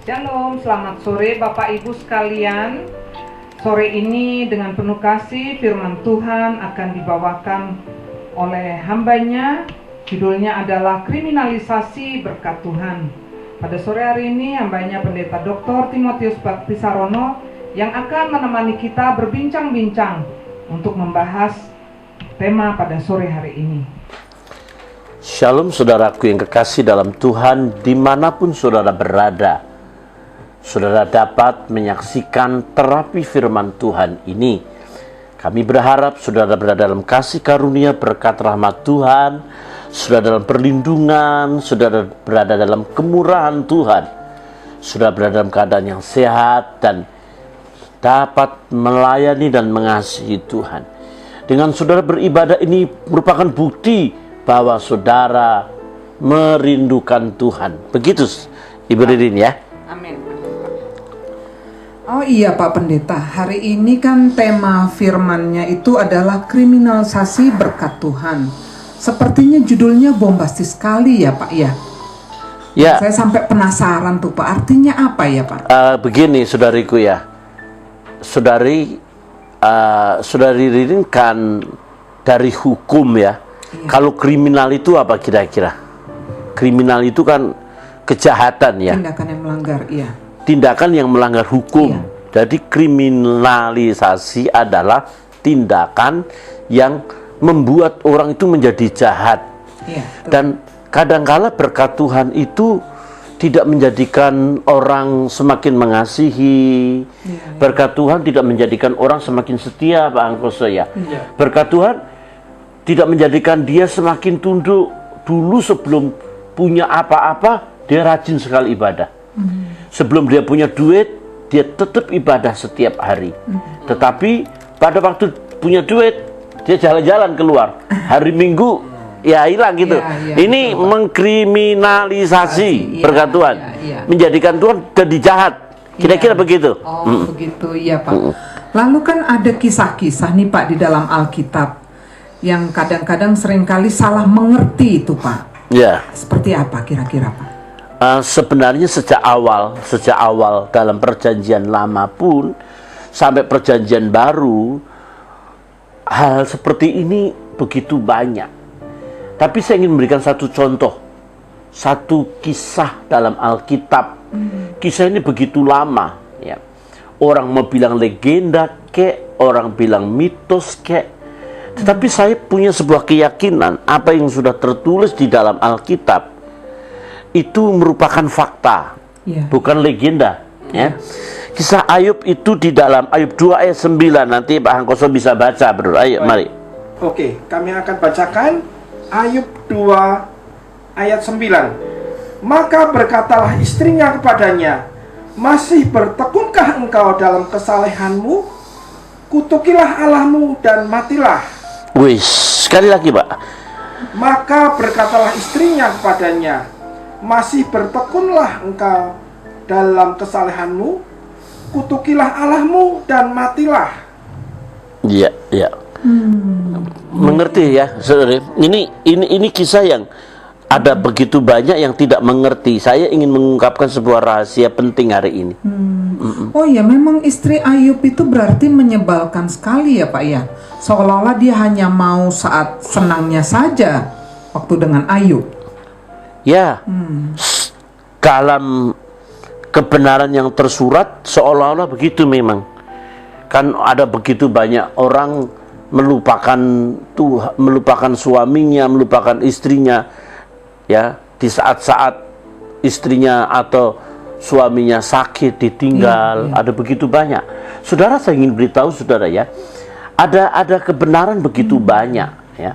Shalom, selamat sore Bapak Ibu sekalian. Sore ini dengan penuh kasih firman Tuhan akan dibawakan oleh hambanya. Judulnya adalah kriminalisasi berkat Tuhan. Pada sore hari ini hambanya Pendeta Dr. Timotius Baktisarono yang akan menemani kita berbincang-bincang untuk membahas tema pada sore hari ini. Shalom saudaraku yang kekasih dalam Tuhan, dimanapun saudara berada. Saudara dapat menyaksikan terapi firman Tuhan ini. Kami berharap saudara berada dalam kasih karunia berkat rahmat Tuhan, saudara dalam perlindungan, saudara berada dalam kemurahan Tuhan, saudara berada dalam keadaan yang sehat dan dapat melayani dan mengasihi Tuhan. Dengan saudara beribadah ini merupakan bukti bahwa saudara merindukan Tuhan. Begitu Ibu Ridin ya. Amin. Oh iya Pak Pendeta, hari ini kan tema firmannya itu adalah kriminalisasi berkat Tuhan. Sepertinya judulnya bombastis sekali ya Pak ya. Ya. Saya sampai penasaran tuh Pak, artinya apa ya Pak? Begini saudariku ya, saudari Ridin kan dari hukum ya. Iya. Kalau kriminal itu apa kira-kira? Kriminal itu kan kejahatan ya. Tindakan yang melanggar, iya. Tindakan yang melanggar hukum. Iya. Jadi kriminalisasi adalah tindakan yang membuat orang itu menjadi jahat. Iya. Dan kadangkala berkat Tuhan itu tidak menjadikan orang semakin mengasihi. Iya. Berkat Tuhan tidak menjadikan orang semakin setia, Pak Angkoso ya. Iya. Berkat Tuhan tidak menjadikan dia semakin tunduk. Dulu sebelum punya apa-apa, dia rajin sekali ibadah. Sebelum dia punya duit, dia tetap ibadah setiap hari. Tetapi pada waktu punya duit, dia jalan-jalan keluar. Hari Minggu, ya hilang gitu. Ya, Ini betul, mengkriminalisasi Iya, berkat Tuhan. iya. Menjadikan Tuhan jadi jahat. Kira-kira Iya. begitu. Oh begitu, iya Pak. Lalu kan ada kisah-kisah nih Pak di dalam Alkitab yang kadang-kadang seringkali salah mengerti itu Pak. Ya. Seperti apa kira-kira Pak? Sebenarnya sejak awal dalam perjanjian lama pun sampai perjanjian baru, hal seperti ini begitu banyak. Tapi saya ingin memberikan satu contoh, satu kisah dalam Alkitab. Kisah ini begitu lama ya. Orang mau bilang legenda kek, orang bilang mitos kek. Tetapi saya punya sebuah keyakinan, apa yang sudah tertulis di dalam Alkitab itu merupakan fakta, Iya. bukan legenda. Ya. Kisah Ayub itu di dalam Ayub 2 ayat 9. Nanti Pak Hangkoso bisa baca, bro. Ayo, mari. Oke, kami akan bacakan Ayub 2 ayat 9. Maka berkatalah istrinya kepadanya, masih bertekunkah engkau dalam kesalehanmu? Kutukilah Allahmu dan matilah. Wih, sekali lagi, Pak. Maka berkatalah istrinya kepadanya, masih bertekunlah engkau dalam kesalehanmu? Kutukilah Allahmu dan matilah. Iya, iya. Mengerti ya, saudara. Ini kisah yang ada begitu banyak yang tidak mengerti. Saya ingin mengungkapkan sebuah rahasia penting hari ini. Oh ya, memang istri Ayub itu berarti menyebalkan sekali ya Pak ya. Seolah-olah dia hanya mau saat senangnya saja waktu dengan Ayub. Ya, dalam kebenaran yang tersurat seolah-olah begitu memang. Kan ada begitu banyak orang melupakan Tuhan, melupakan suaminya, melupakan istrinya. Ya, di saat-saat istrinya atau suaminya sakit, ditinggal, ada begitu banyak. Saudara, saya ingin beritahu saudara ya, ada kebenaran begitu banyak ya,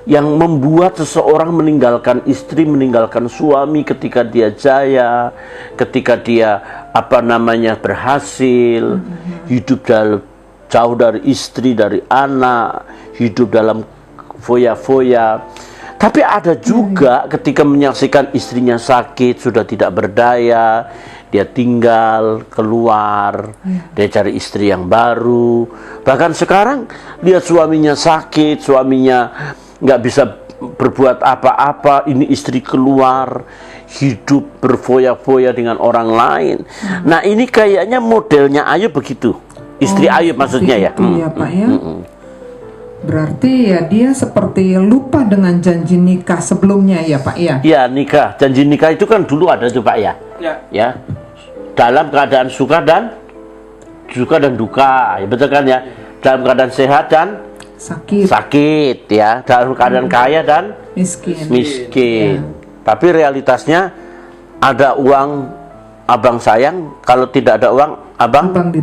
yang membuat seseorang meninggalkan istri, meninggalkan suami ketika dia jaya, ketika dia berhasil, hidup jauh dari istri, dari anak, hidup dalam foya-foya. Tapi ada juga ketika menyaksikan istrinya sakit, sudah tidak berdaya, dia tinggal, keluar, dia cari istri yang baru. Bahkan sekarang lihat suaminya sakit, suaminya nggak bisa berbuat apa-apa, ini istri keluar, hidup berfoya-foya dengan orang lain. Nah, ini kayaknya modelnya Ayub begitu. Istri Ayub maksudnya ya. Iya Pak ya. Berarti ya dia seperti lupa dengan janji nikah sebelumnya ya Pak ya. Ya, nikah, janji nikah itu kan dulu ada tuh Pak ya. Ya. Dalam keadaan suka dan duka, ya betul kan ya? Dalam keadaan sehat dan sakit ya, dalam keadaan kaya dan miskin. Tapi realitasnya ada uang abang sayang, kalau tidak ada uang abang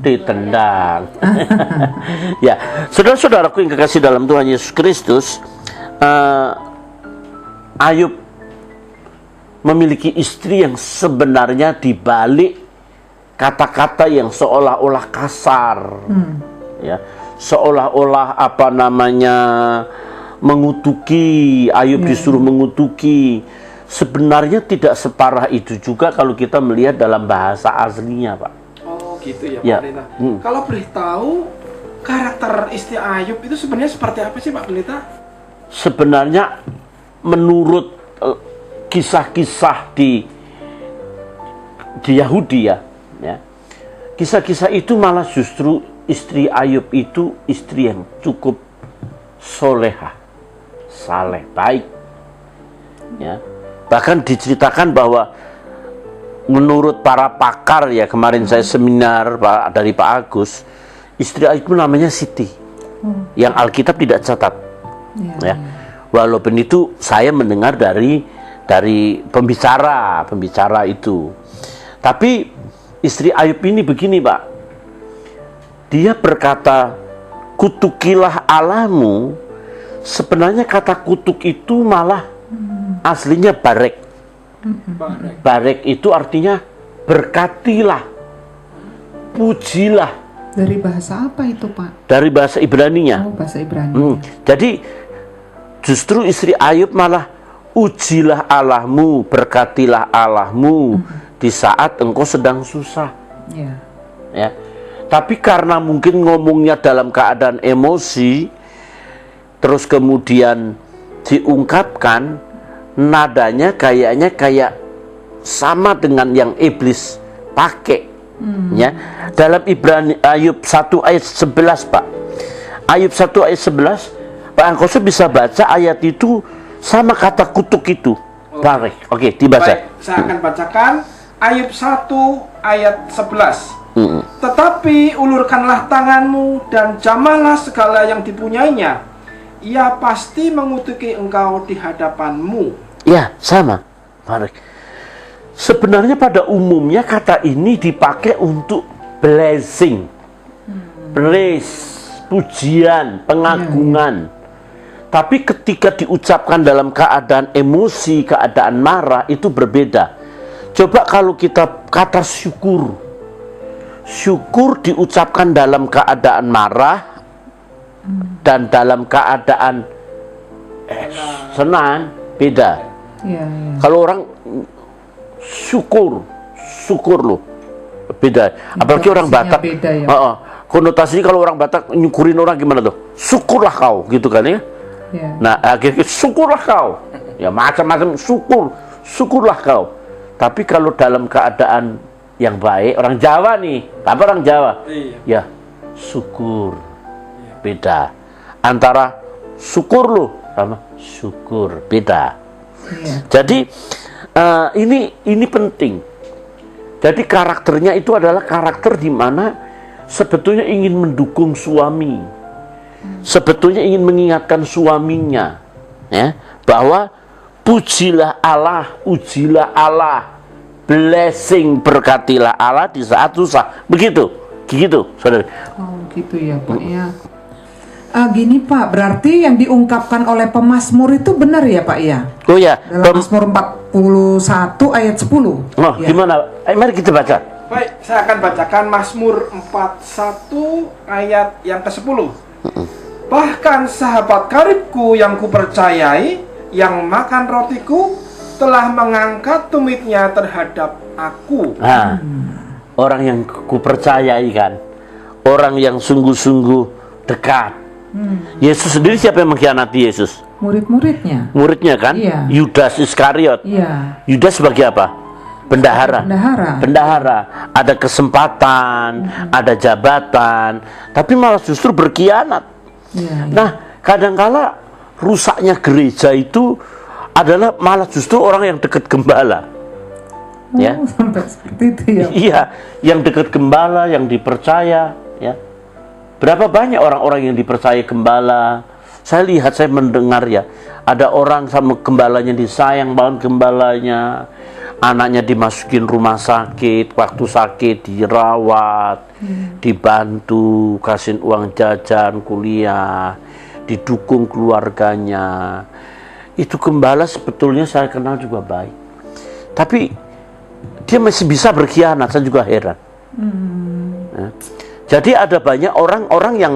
ditendang. Ya, saudara-saudaraku yang kekasih dalam Tuhan Yesus Kristus, Ayub memiliki istri yang sebenarnya dibalik kata-kata yang seolah-olah kasar, ya, seolah-olah mengutuki. Ayub disuruh mengutuki. Sebenarnya tidak separah itu juga kalau kita melihat dalam bahasa aslinya, Pak. Oh, gitu ya, Pak Pendeta. Kalau boleh tahu karakter istri Ayub itu sebenarnya seperti apa sih, Pak Pendeta? Sebenarnya menurut kisah-kisah di Yahudi ya, kisah-kisah itu malah justru istri Ayub itu istri yang cukup solehah, saleh, baik, ya. Bahkan diceritakan bahwa menurut para pakar ya, kemarin saya seminar dari Pak Agus, istri Ayub itu namanya Siti, yang Alkitab tidak catat, ya. Walaupun itu saya mendengar dari pembicara itu. Tapi istri Ayub ini begini, Pak. Dia berkata, kutukilah Allahmu. Sebenarnya kata kutuk itu malah aslinya barek. Barek itu artinya berkatilah, pujilah. Dari bahasa apa itu, Pak? Dari bahasa Ibrani-nya. Oh, bahasa Ibrani. Jadi justru istri Ayub malah, ujilah Allahmu, berkatilah Allahmu di saat engkau sedang susah. Ya. Tapi karena mungkin ngomongnya dalam keadaan emosi, terus kemudian diungkapkan, nadanya kayaknya kayak sama dengan yang iblis pakai. Ya. Dalam Ibrani Ayub 1 ayat 11, Pak. Ayub 1 ayat 11, Pak Angkoso bisa baca ayat itu sama kata kutuk itu. Baik. Oke, dibaca. Baik, saya akan bacakan Ayub 1 ayat 11. Tetapi ulurkanlah tanganmu dan jamahlah segala yang dipunyainya. Ia pasti mengutuki engkau di hadapanmu. Ya, sama. Baik. Sebenarnya pada umumnya kata ini dipakai untuk blessing, praise, pujian, pengagungan. Tapi ketika diucapkan dalam keadaan emosi, keadaan marah, itu berbeda. Coba kalau kita kata syukur. Syukur diucapkan dalam keadaan marah dan dalam keadaan senang, beda. Kalau orang syukur loh, beda. Apalagi orang Batak. Konotasinya kalau orang Batak nyukurin orang gimana tuh? Syukurlah kau, gitu kan ya. Nah, akhirnya syukurlah kau. Ya macam-macam syukurlah kau. Tapi kalau dalam keadaan yang baik, orang Jawa nih, apa orang Jawa? Ya, syukur. Beda. Antara syukur loh sama syukur, beda. Jadi ini penting. Jadi karakternya itu adalah karakter di mana sebetulnya ingin mendukung suami, sebetulnya ingin mengingatkan suaminya, ya, bahwa pujilah Allah, ujilah Allah, blessing, berkatilah Allah di saat susah. Begitu, saudara. Oh, gitu ya, Pak ya. Gini Pak, berarti yang diungkapkan oleh pemazmur itu benar ya Pak ya? Oh ya. Dalam Mazmur 41 ayat 10. Oh, ya. Gimana? Mari kita baca. Baik, saya akan bacakan Mazmur 41 ayat yang ke-10. Bahkan sahabat karibku yang kupercayai, yang makan rotiku, telah mengangkat tumitnya terhadap aku. Nah, orang yang kupercayai kan, orang yang sungguh-sungguh dekat. Yesus sendiri siapa yang mengkhianati Yesus? Murid-muridnya. Muridnya kan? Iya. Yudas Iskariot. Iya. Yudas sebagai apa? Bendahara. Bendahara. Ada kesempatan, ada jabatan, tapi malah justru berkhianat. Iya. Nah, kadangkala rusaknya gereja itu adalah malah justru orang yang dekat gembala. Ya. Sampai seperti itu ya. Iya, yang dekat gembala, yang dipercaya, ya. Berapa banyak orang-orang yang dipercaya gembala? Saya lihat, saya mendengar ya, ada orang sama gembalanya disayang banget gembalanya, anaknya dimasukin rumah sakit, waktu sakit dirawat, dibantu, kasih uang jajan, kuliah, didukung keluarganya. Itu gembala sebetulnya saya kenal juga baik. Tapi dia masih bisa berkhianat, saya juga heran. Ya. Jadi ada banyak orang-orang yang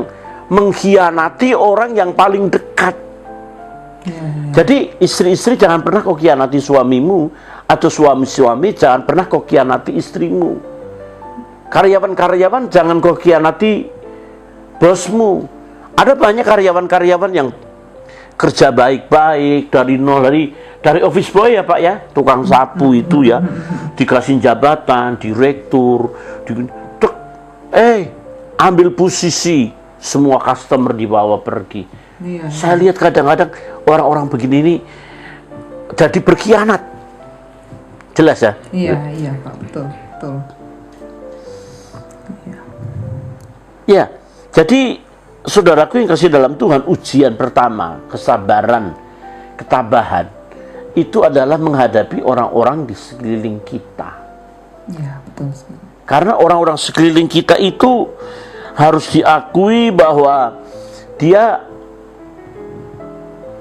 mengkhianati orang yang paling dekat. Jadi istri-istri jangan pernah kau khianati suamimu, atau suami-suami jangan pernah kau khianati istrimu. Karyawan-karyawan jangan kau khianati bosmu. Ada banyak karyawan-karyawan yang kerja baik-baik dari nol, dari office boy ya Pak ya, tukang sapu itu ya, dikasih jabatan, direktur, ambil posisi, semua customer dibawa pergi. Iya. Saya lihat kadang-kadang orang-orang begini ini jadi berkhianat. Jelas ya? Iya Pak, betul. Ya, jadi saudaraku yang kasih dalam Tuhan, ujian pertama, kesabaran, ketabahan, itu adalah menghadapi orang-orang di sekeliling kita. Iya, betul. Karena orang-orang sekeliling kita itu harus diakui bahwa dia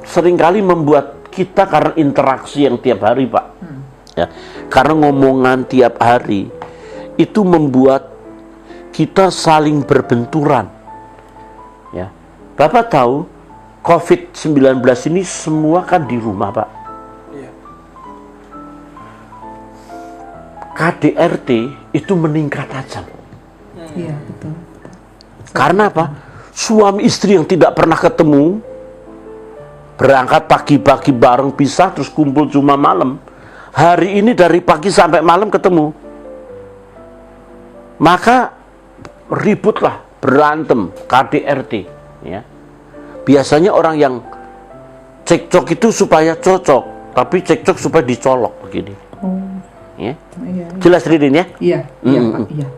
seringkali membuat kita, karena interaksi yang tiap hari Pak, ya, karena ngomongan tiap hari itu membuat kita saling berbenturan. Ya, Bapak tahu COVID-19 ini semua kan di rumah Pak. Iya. KDRT itu meningkat tajam. Iya, betul. Karena apa? Suami istri yang tidak pernah ketemu, berangkat pagi-pagi bareng pisah, terus kumpul cuma malam. Hari ini dari pagi sampai malam ketemu. Maka ributlah, berantem, KDRT. Ya. Biasanya orang yang cekcok itu supaya cocok, tapi cekcok supaya dicolok begini. Ya. Iya. Jelas Ridin ya? Iya, Pak, iya.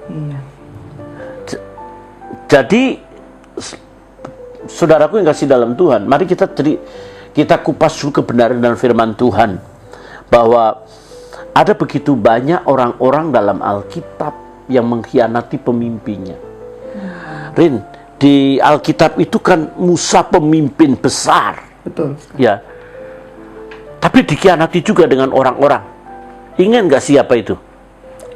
Iya. Jadi saudaraku yang kasih dalam Tuhan, mari kita kupas dulu kebenaran dan firman Tuhan, bahwa ada begitu banyak orang-orang dalam Alkitab yang mengkhianati pemimpinnya. Rin, di Alkitab itu kan Musa pemimpin besar, Betul. ya, tapi dikhianati juga dengan orang-orang. Ingat nggak siapa itu?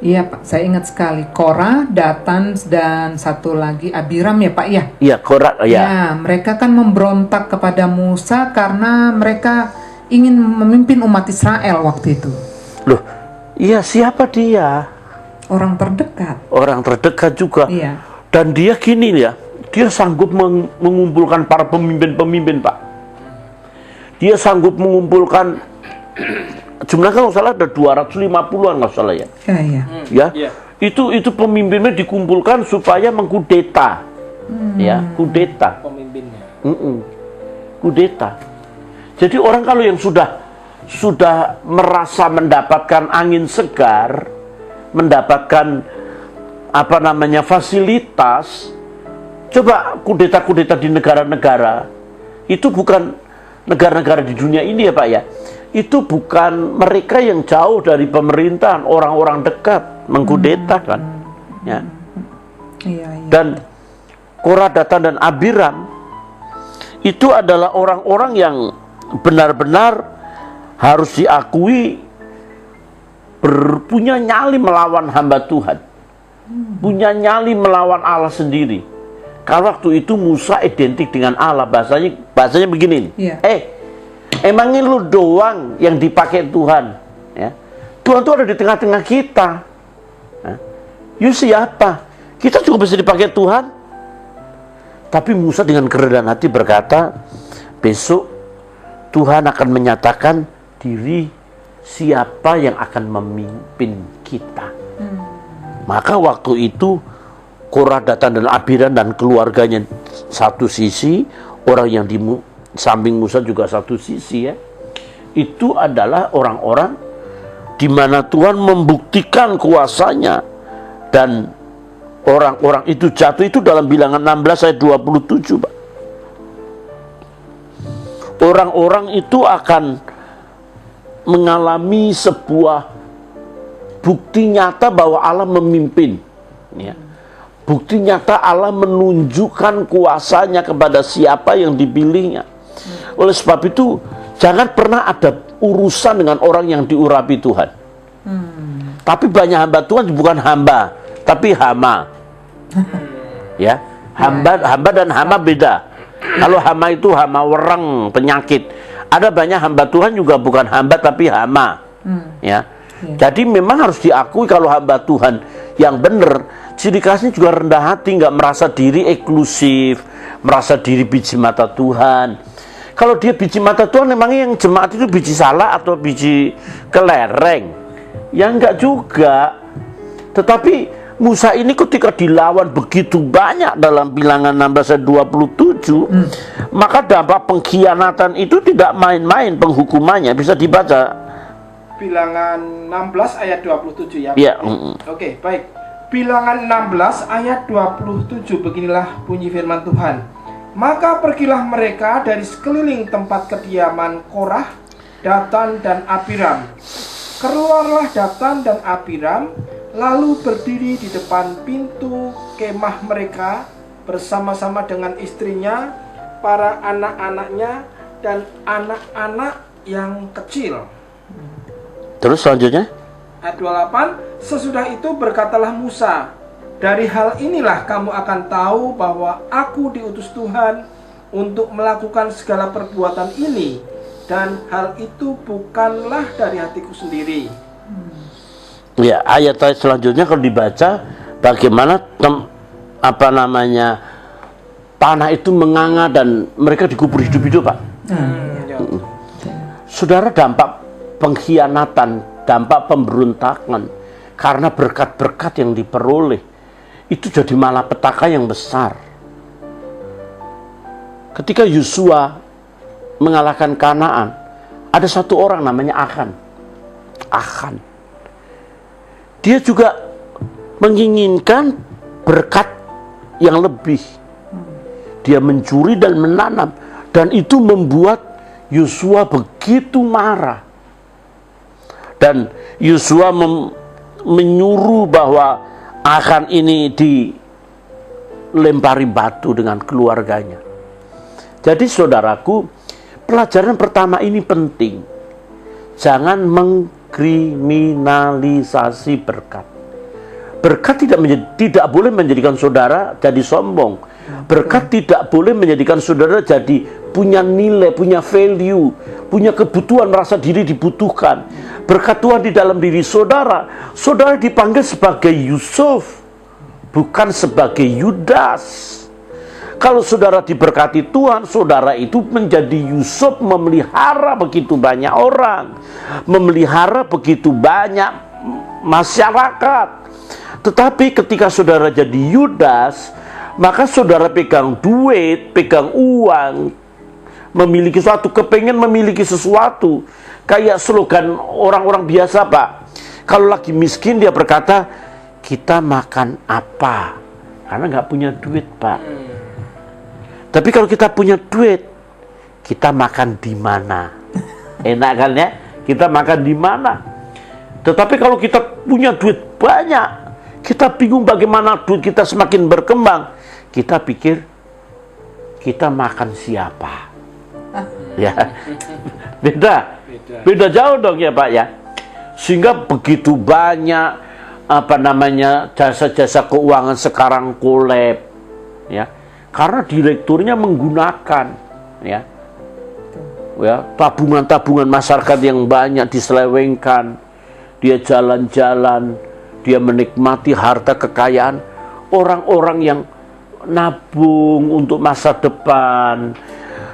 Iya Pak, saya ingat sekali. Korah, Datan, dan satu lagi Abiram ya Pak ya? Iya, Korah, ya. Ya, mereka kan memberontak kepada Musa karena mereka ingin memimpin umat Israel waktu itu. Loh, iya, siapa dia? Orang terdekat. Orang terdekat juga. Iya. Dan dia gini ya, dia sanggup mengumpulkan para pemimpin-pemimpin Pak. Dia sanggup mengumpulkan, jumlah kalau salah ada 250-an nggak salah ya. Iya. Ya, Iya. itu pemimpinnya dikumpulkan supaya mengkudeta. Ya, kudeta. Pemimpinnya. Kudeta. Jadi orang kalau yang sudah merasa mendapatkan angin segar, mendapatkan fasilitas, coba kudeta-kudeta di negara-negara, itu bukan negara-negara di dunia ini ya Pak ya, itu bukan mereka yang jauh dari pemerintahan, orang-orang dekat mengkudeta kan, ya. Iya. Dan Korah, Datan, dan Abiram itu adalah orang-orang yang benar-benar harus diakui punya nyali melawan hamba Tuhan, punya nyali melawan Allah sendiri. Kalau waktu itu Musa identik dengan Allah, bahasanya begini nih. Iya. Emangnya lu doang yang dipakai Tuhan? Ya. Tuhan tuh ada di tengah-tengah kita. You siapa? Kita juga bisa dipakai Tuhan. Tapi Musa dengan kerendahan hati berkata, besok Tuhan akan menyatakan diri siapa yang akan memimpin kita. Maka waktu itu Korah, Datan dan Abiram dan keluarganya satu sisi, orang yang di samping Musa juga satu sisi ya. Itu adalah orang-orang di mana Tuhan membuktikan kuasanya, dan orang-orang itu jatuh itu dalam Bilangan 16 ayat 27, Pak. Orang-orang itu akan mengalami sebuah bukti nyata bahwa Allah memimpin, ya. Bukti nyata Allah menunjukkan kuasanya kepada siapa yang dipilihnya. Oleh sebab itu, jangan pernah ada urusan dengan orang yang diurapi Tuhan. Tapi banyak hamba Tuhan bukan hamba, tapi hama. Ya, hamba dan hama beda. Kalau hama itu hama wereng, penyakit. Ada banyak hamba Tuhan juga bukan hamba tapi hama. Ya. Jadi memang harus diakui kalau hamba Tuhan yang benar, ciri khasnya juga rendah hati, nggak merasa diri eksklusif, merasa diri biji mata Tuhan. Kalau dia biji mata Tuhan, memangnya yang jemaat itu biji salak atau biji kelereng? Ya enggak juga. Tetapi Musa ini ketika dilawan begitu banyak dalam Bilangan 16 ayat 27, maka dampak pengkhianatan itu tidak main-main penghukumannya, bisa dibaca. Bilangan 16 ayat 27 ya. Ya. Oke, baik. Bilangan 16 ayat 27, beginilah bunyi firman Tuhan. Maka pergilah mereka dari sekeliling tempat kediaman Korah, Datan dan Abiram. Keluarlah Datan dan Abiram, lalu berdiri di depan pintu kemah mereka bersama-sama dengan istrinya, para anak-anaknya, dan anak-anak yang kecil. Terus selanjutnya? Ayat 28, sesudah itu berkatalah Musa, dari hal inilah kamu akan tahu bahwa aku diutus Tuhan untuk melakukan segala perbuatan ini, dan hal itu bukanlah dari hatiku sendiri. Ya, ayat-ayat selanjutnya kalau dibaca bagaimana tanah itu menganga dan mereka dikubur hidup-hidup, Pak. Saudara, dampak pengkhianatan, dampak pemberontakan karena berkat-berkat yang diperoleh itu jadi malapetaka yang besar. Ketika Yosua mengalahkan Kanaan, ada satu orang namanya Achan. Dia juga menginginkan berkat yang lebih. Dia mencuri dan menanam, dan itu membuat Yosua begitu marah. Dan Yosua menyuruh bahwa Achan ini dilempari batu dengan keluarganya. Jadi saudaraku, pelajaran pertama ini penting. Jangan mengkriminalisasi berkat. Berkat tidak boleh menjadikan saudara jadi sombong. Berkat tidak boleh menjadikan saudara jadi punya nilai, punya value, punya kebutuhan, merasa diri dibutuhkan. Berkat Tuhan di dalam diri saudara. Saudara dipanggil sebagai Yusuf, bukan sebagai Yudas. Kalau saudara diberkati Tuhan, saudara itu menjadi Yusuf, memelihara begitu banyak orang, memelihara begitu banyak masyarakat. Tetapi ketika saudara jadi Yudas, maka saudara pegang duit, pegang uang, memiliki sesuatu, kepengen memiliki sesuatu. Kayak slogan orang-orang biasa, Pak. Kalau lagi miskin dia berkata, kita makan apa? Karena nggak punya duit, Pak. Tapi kalau kita punya duit, kita makan di mana? Enak kan ya? Kita makan di mana? Tetapi kalau kita punya duit banyak, kita bingung bagaimana duit kita semakin berkembang. Kita pikir, kita makan siapa? Ya, beda jauh dong ya Pak ya. Sehingga begitu banyak jasa-jasa keuangan sekarang kolab, ya. Karena direkturnya menggunakan ya tabungan-tabungan masyarakat yang banyak diselewengkan. Dia jalan-jalan, dia menikmati harta kekayaan orang-orang yang nabung untuk masa depan.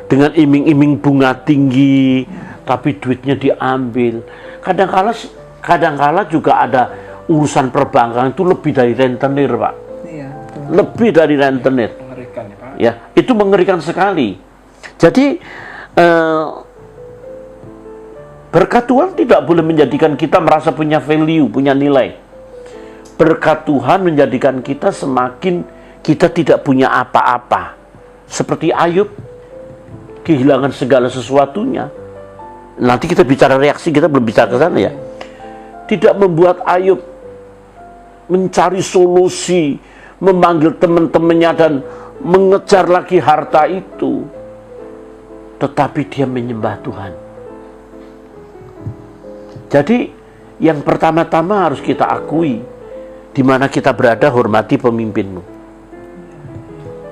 dengan iming-iming bunga tinggi, tapi duitnya diambil. Kadang-kala juga ada urusan perbankan itu lebih dari rentenir, Pak. Iya, betul. Lebih dari rentenir. Mengerikan ya Pak. Ya, itu mengerikan sekali. Jadi berkat Tuhan tidak boleh menjadikan kita merasa punya value, punya nilai. Berkat Tuhan menjadikan kita semakin kita tidak punya apa-apa. Seperti Ayub, kehilangan segala sesuatunya. Nanti kita bicara reaksi, kita belum bicara ke sana ya. Tidak membuat Ayub mencari solusi, memanggil teman-temannya dan mengejar lagi harta itu. Tetapi dia menyembah Tuhan. Jadi yang pertama-tama harus kita akui, di mana kita berada, hormati pemimpinmu.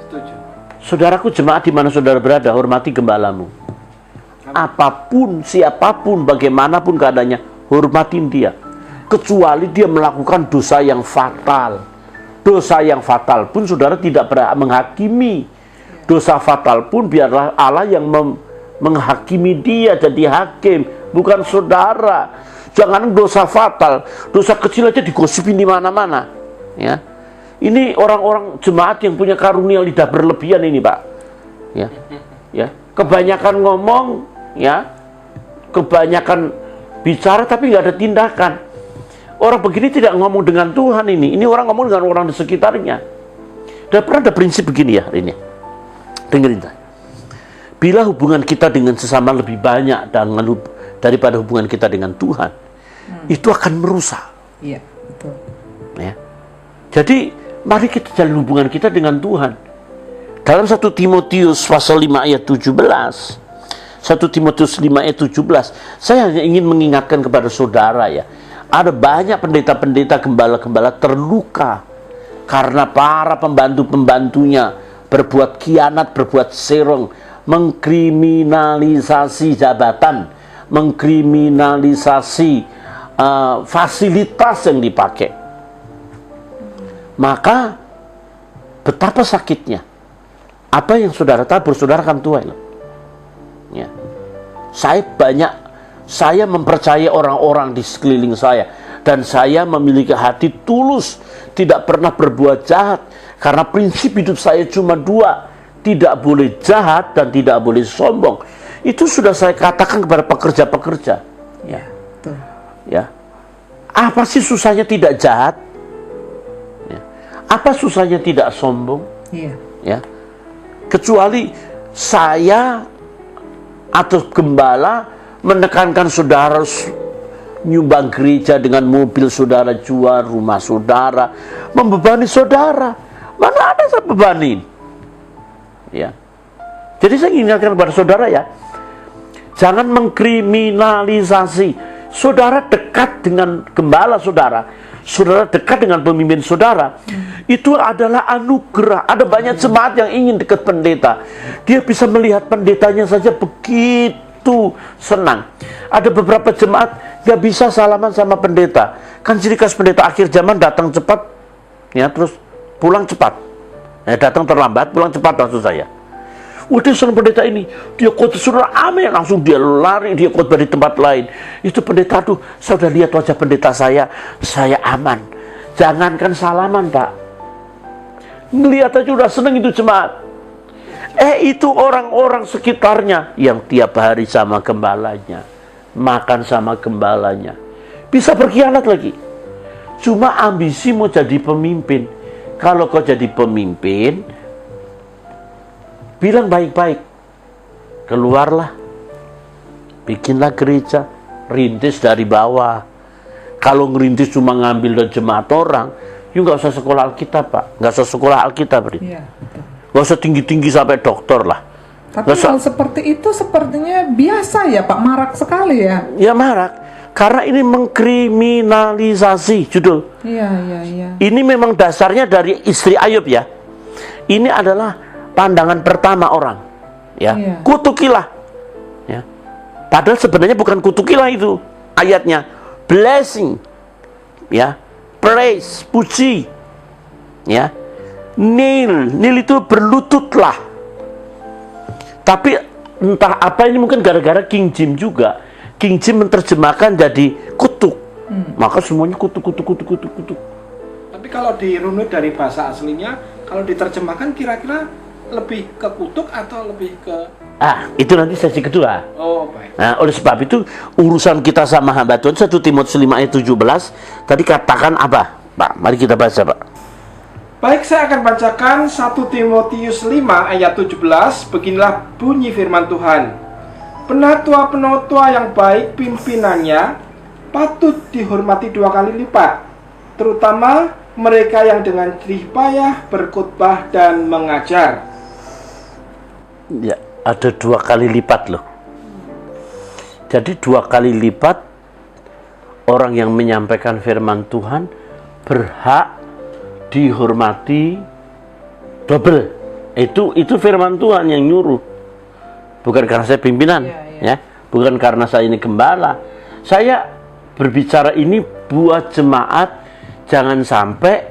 Setuju. Saudaraku jemaat, di mana saudara berada, hormati gembalamu. Apapun, siapapun, bagaimanapun keadaannya, hormatin dia. Kecuali dia melakukan dosa yang fatal. Dosa yang fatal pun saudara tidak berhak menghakimi. Dosa fatal pun biarlah Allah yang menghakimi dia jadi hakim, bukan saudara. Jangan dosa fatal, dosa kecil aja digosipin di mana-mana. Ya, ini orang-orang jemaat yang punya karunia lidah berlebihan ini, Pak. Ya, kebanyakan ngomong, ya, kebanyakan bicara tapi nggak ada tindakan. Orang begini tidak ngomong dengan Tuhan ini. Ini orang ngomong dengan orang di sekitarnya. Dan pernah ada prinsip begini ya ini. Dengerin saya. Bila hubungan kita dengan sesama lebih banyak daripada hubungan kita dengan Tuhan, itu akan merusak. Iya, betul. Ya. Jadi mari kita jalin hubungan kita dengan Tuhan. Dalam 1 Timotius pasal 5 ayat 17, 1 Timotius 5 ayat 17, saya hanya ingin mengingatkan kepada saudara ya, ada banyak pendeta-pendeta, gembala-gembala terluka karena para pembantu-pembantunya berbuat khianat, berbuat serong, mengkriminalisasi jabatan, mengkriminalisasi fasilitas yang dipakai. Maka betapa sakitnya. Apa yang saudara tabur, saudara akan tuai. Ya. Saya mempercayai orang-orang di sekeliling saya, dan saya memiliki hati tulus, tidak pernah berbuat jahat, karena prinsip hidup saya cuma dua, tidak boleh jahat dan tidak boleh sombong. Itu sudah saya katakan kepada pekerja-pekerja. Ya. Betul. Ya. Apa sih susahnya tidak jahat? Ya. Apa susahnya tidak sombong? Iya. Ya. Kecuali saya atau gembala menekankan saudara nyumbang gereja dengan mobil saudara, jual rumah saudara, membebani saudara. Mana ada saya bebanin? Ya. Jadi saya ingatkan kepada saudara ya, jangan mengkriminalisasi. Saudara dekat dengan gembala saudara, saudara dekat dengan pemimpin saudara, itu adalah anugerah. Ada banyak jemaat yang ingin dekat pendeta. Dia bisa melihat pendetanya saja begitu senang. Ada beberapa jemaat gak bisa salaman sama pendeta. Kan ciri khas pendeta akhir zaman, datang cepat, ya, terus pulang cepat. Ya, datang terlambat, pulang cepat maksud saya. Udah senang pendeta ini, dia khotbah saudara amin, langsung dia lari, dia khotbah di tempat lain. Itu pendeta tuh, saya udah lihat wajah pendeta saya aman. Jangankan salaman, Pak. Ngelihat aja udah seneng itu jemaat. Itu orang-orang sekitarnya yang tiap hari sama gembalanya, makan sama gembalanya, bisa berkhianat lagi. Cuma ambisi mau jadi pemimpin. Kalau kau jadi pemimpin, bilang baik-baik, keluarlah, bikinlah gereja, rintis dari bawah. Kalau ngerintis cuma ngambil dan jemaat orang, yuk nggak usah sekolah Alkitab, Pak. Nggak usah sekolah Alkitab, Iya, betul. nggak usah tinggi-tinggi sampai doktor lah. Tapi hal seperti itu sepertinya biasa ya Pak, marak sekali ya. Ya marak, karena ini mengkriminalisasi judul. Iya. Ini memang dasarnya dari istri Ayub ya. Ini adalah pandangan pertama orang, ya. Iya. Kutukilah, ya. Padahal sebenarnya bukan kutukilah itu ayatnya, blessing, ya, praise, puji, ya. Nil itu berlututlah. Tapi entah apa ini, mungkin gara-gara King James juga. King James menerjemahkan jadi kutuk. Maka semuanya kutuk. Tapi kalau dirunut dari bahasa aslinya, kalau diterjemahkan kira-kira lebih ke kutuk atau lebih ke... Itu nanti sesi kedua. Oh, baik. Nah, oleh sebab itu urusan kita sama hamba Tuhan 1 Timotius 5 ayat 17 tadi katakan apa? Pak, mari kita baca, Pak. Baik, saya akan bacakan 1 Timotius 5 ayat 17. Beginilah bunyi firman Tuhan. Penatua-penatua yang baik pimpinannya patut dihormati 2 kali lipat, terutama mereka yang dengan jerih payah berkhotbah dan mengajar. Ya, ada 2 kali lipat loh. Jadi 2 kali lipat orang yang menyampaikan firman Tuhan berhak dihormati double. Itu firman Tuhan yang nyuruh. Bukan karena saya pimpinan, ya. Bukan karena saya ini gembala. Saya berbicara ini buat jemaat, jangan sampai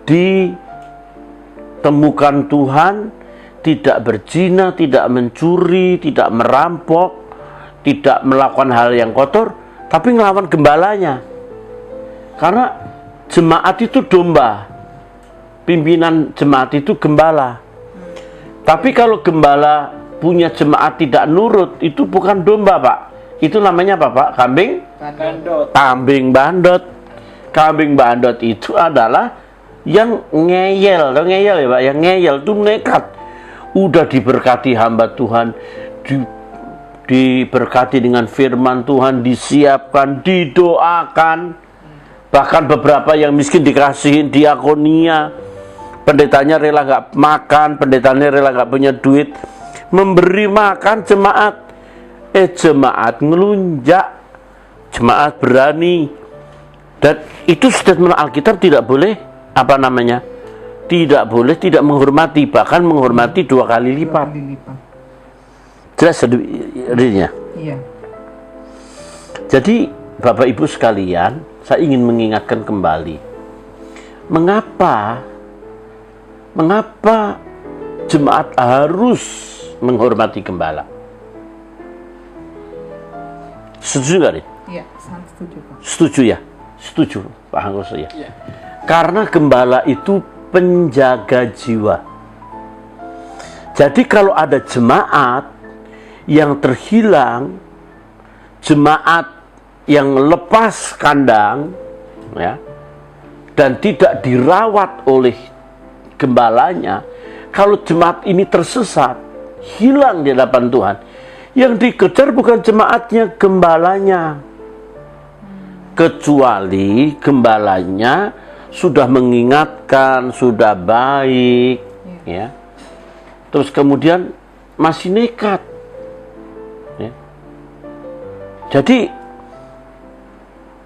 ditemukan Tuhan tidak berzina, tidak mencuri, tidak merampok, tidak melakukan hal yang kotor, tapi ngelawan gembalanya. Karena jemaat itu domba, pimpinan jemaat itu gembala. Tapi kalau gembala punya jemaat tidak nurut, itu bukan domba, Pak. Itu namanya apa, Pak? Kambing Bandot. Kambing bandot itu adalah yang ngeyel ya, Pak. Yang ngeyel itu nekat. Udah diberkati hamba Tuhan, diberkati dengan firman Tuhan, disiapkan, didoakan. Bahkan beberapa yang miskin dikasihin diakonia. Pendetanya rela nggak makan, pendetanya rela nggak punya duit, memberi makan jemaat. Jemaat ngelunjak, jemaat berani. Dan itu statement Alkitab tidak boleh, tidak boleh tidak menghormati, bahkan menghormati 2 kali lipat. Jelas dirinya. Iya. Jadi Bapak Ibu sekalian, saya ingin mengingatkan kembali, mengapa jemaat harus menghormati gembala? Setuju nggak, Rin? Iya, sangat setuju, Pak. Setuju ya? Setuju, Pak Hangoso ya? Iya. Karena gembala itu penjaga jiwa. Jadi kalau ada jemaat yang terhilang, jemaat yang lepas kandang, ya, dan tidak dirawat oleh gembalanya, kalau jemaat ini tersesat, hilang di hadapan Tuhan, yang dikejar bukan jemaatnya, gembalanya. Kecuali gembalanya sudah mengingatkan, sudah baik, ya. Terus kemudian masih nekat, ya. Jadi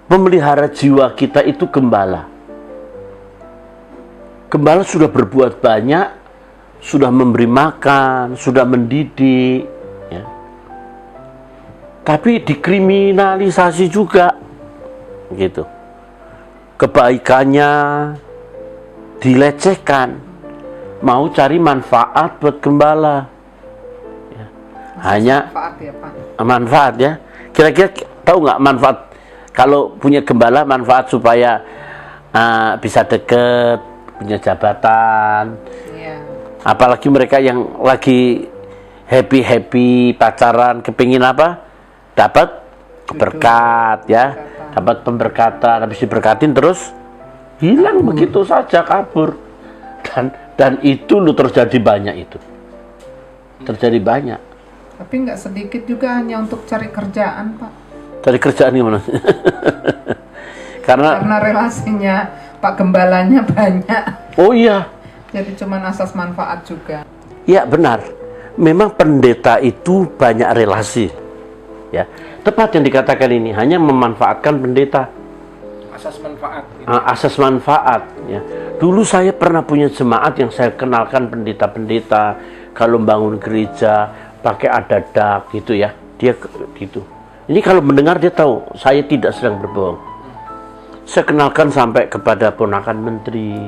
pemelihara jiwa kita itu gembala. Gembala sudah berbuat banyak, sudah memberi makan, sudah mendidik, ya. Tapi dikriminalisasi juga, gitu. Kebaikannya dilecehkan, mau cari manfaat buat gembala, ya. Hanya Manfaat ya, Pak. Manfaat ya. Kira-kira tahu nggak manfaat kalau punya gembala? Manfaat supaya bisa deket, punya jabatan. Iya. Apalagi mereka yang lagi happy pacaran, kepingin apa? Dapat berkat, ya, dapat pemberkatan, habis diberkatin terus hilang begitu saja, kabur. Dan itu lu terjadi banyak itu. Terjadi banyak. Tapi nggak sedikit juga hanya untuk cari kerjaan, Pak. Cari kerjaan gimana? Karena relasinya Pak Gembalanya banyak. Oh iya. Jadi cuman asas manfaat juga. Ya benar. Memang pendeta itu banyak relasi. Ya, tepat yang dikatakan ini, hanya memanfaatkan pendeta. Asas manfaat. Gitu. Asas manfaat. Ya. Dulu saya pernah punya jemaat yang saya kenalkan pendeta-pendeta kalau bangun gereja pakai adadak gitu ya. Dia gitu. Ini kalau mendengar dia tahu saya tidak sedang berbohong. Saya kenalkan sampai kepada ponakan menteri.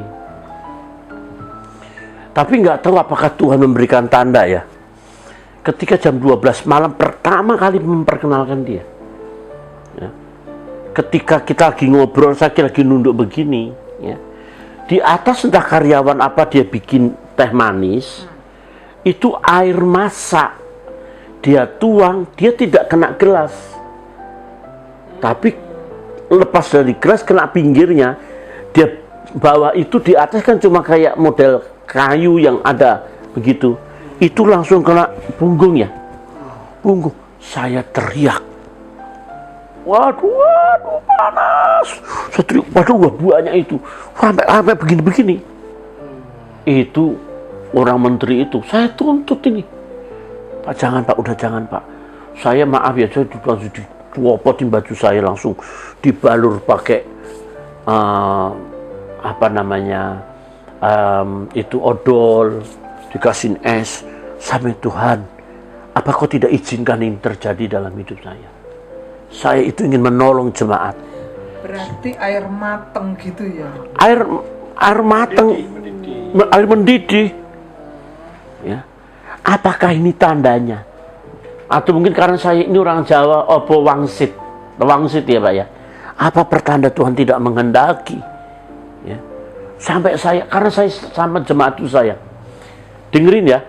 Tapi nggak tahu apakah Tuhan memberikan tanda ya. ketika jam 12 malam pertama kali memperkenalkan dia. Ya. Ketika kita lagi ngobrol, saya lagi nunduk begini, ya. Di atas entah karyawan apa dia bikin teh manis, itu air masak. Dia tuang, dia tidak kena gelas. Tapi lepas dari gelas kena pinggirnya. Dia bawa itu di atas kan cuma kayak model kayu yang ada begitu. Itu langsung kena punggung ya. Punggung. Saya teriak. Waduh, panas. Saya teriak, waduh, banyak itu. Sampai begini-begini. Itu orang menteri itu. Saya tuntut ini. Pak, jangan Pak, udah jangan Pak. Saya maaf ya, saya langsung dicopotin baju saya, langsung dibalur pakai itu odol, dikasih es. Sampai Tuhan, apa kau tidak izinkan ini terjadi dalam hidup saya? Saya itu ingin menolong jemaat. Berarti air mateng gitu ya? Air mateng, air mendidih. Ya. Apakah ini tandanya? Atau mungkin karena saya ini orang Jawa, opo wangsit ya Pak ya. Apa pertanda Tuhan tidak menghendaki? Ya. Sampai karena saya sama jemaat itu saya. Dengerin ya,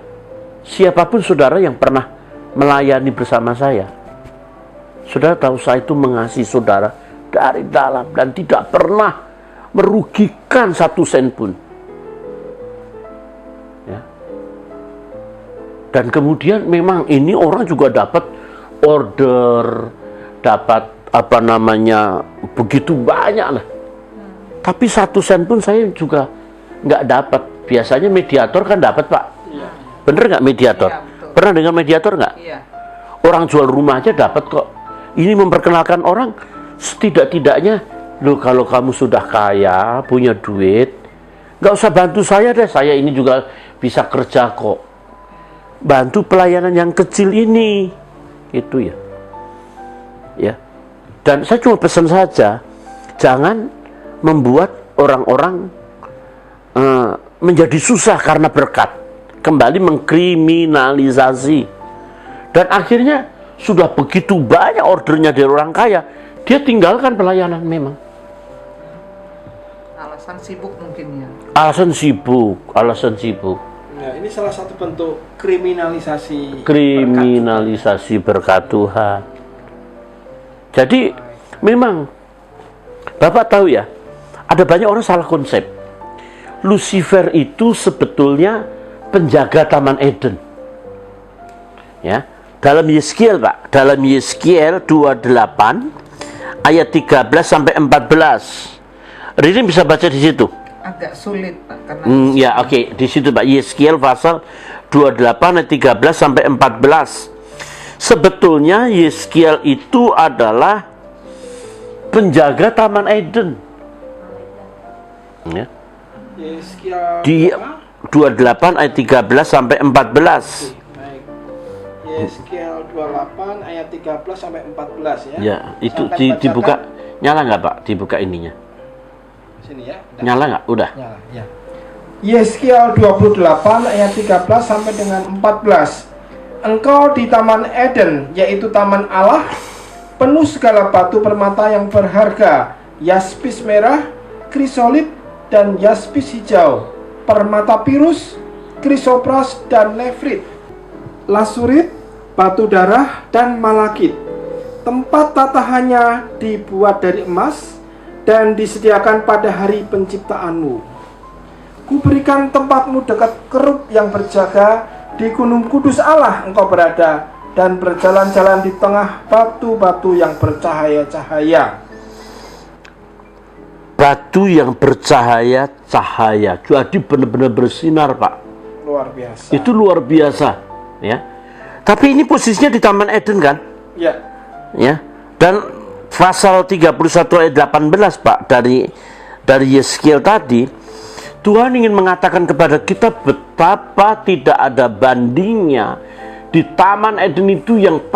siapapun saudara yang pernah melayani bersama saya, saudara tahu saya itu mengasihi saudara dari dalam dan tidak pernah merugikan 1 sen pun. Ya. Dan kemudian memang ini orang juga dapat order, dapat begitu banyak lah. Tapi 1 sen pun saya juga nggak dapat. Biasanya mediator kan dapat Pak. Iya. Bener nggak mediator? Iya, pernah dengar mediator nggak? Iya. Orang jual rumah aja dapat kok. Ini memperkenalkan orang setidak-tidaknya, loh kalau kamu sudah kaya, punya duit, nggak usah bantu saya deh. Saya ini juga bisa kerja kok. Bantu pelayanan yang kecil ini, itu ya. Ya. Dan saya cuma pesan saja, jangan membuat orang-orang menjadi susah karena berkat, kembali mengkriminalisasi. Dan akhirnya sudah begitu banyak ordernya dari orang kaya, dia tinggalkan pelayanan memang. Alasan sibuk mungkin ya. Alasan sibuk. Nah, ini salah satu bentuk kriminalisasi berkat Tuhan. Jadi memang Bapak tahu ya, ada banyak orang salah konsep. Lucifer itu sebetulnya penjaga Taman Eden. Ya, dalam Yeskiel Pak, dalam Yeskiel 28 ayat 13 sampai 14. Rini bisa baca di situ? Agak sulit Pak karena ya oke. Di situ Pak, Yeskiel pasal 28 ayat 13 sampai 14. Sebetulnya Yeskiel itu adalah penjaga Taman Eden. Ya. Yeskiel Di 28 ayat 13 sampai 14. Baik. Yeskiel 28 ayat 13 sampai 14 ya. Ya, itu dibuka. Nyala nggak Pak? Dibuka ininya. Sini ya. Nyala nggak? Udah. Nyala, ya. Yeskiel 28 ayat 13 sampai dengan 14. Engkau di Taman Eden, yaitu Taman Allah, penuh segala batu permata yang berharga, yaspis merah, krisolit, dan yaspis hijau, permata pirus, krisopras, dan nefrit, lasurit, batu darah, dan malakit. Tempat tatahannya dibuat dari emas dan disediakan pada hari penciptaanmu. Kuberikan tempatmu dekat kerub yang berjaga. Di gunung kudus Allah engkau berada dan berjalan-jalan di tengah batu-batu yang bercahaya-cahaya. Batu yang bercahaya-cahaya. Jadi benar-benar bersinar Pak. Luar biasa. Itu luar biasa, ya. Tapi ini posisinya di Taman Eden kan? Ya. Ya. Dan pasal 31 ayat 18 Pak dari Yeskiel tadi, Tuhan ingin mengatakan kepada kita betapa tidak ada bandingnya di Taman Eden itu. Yang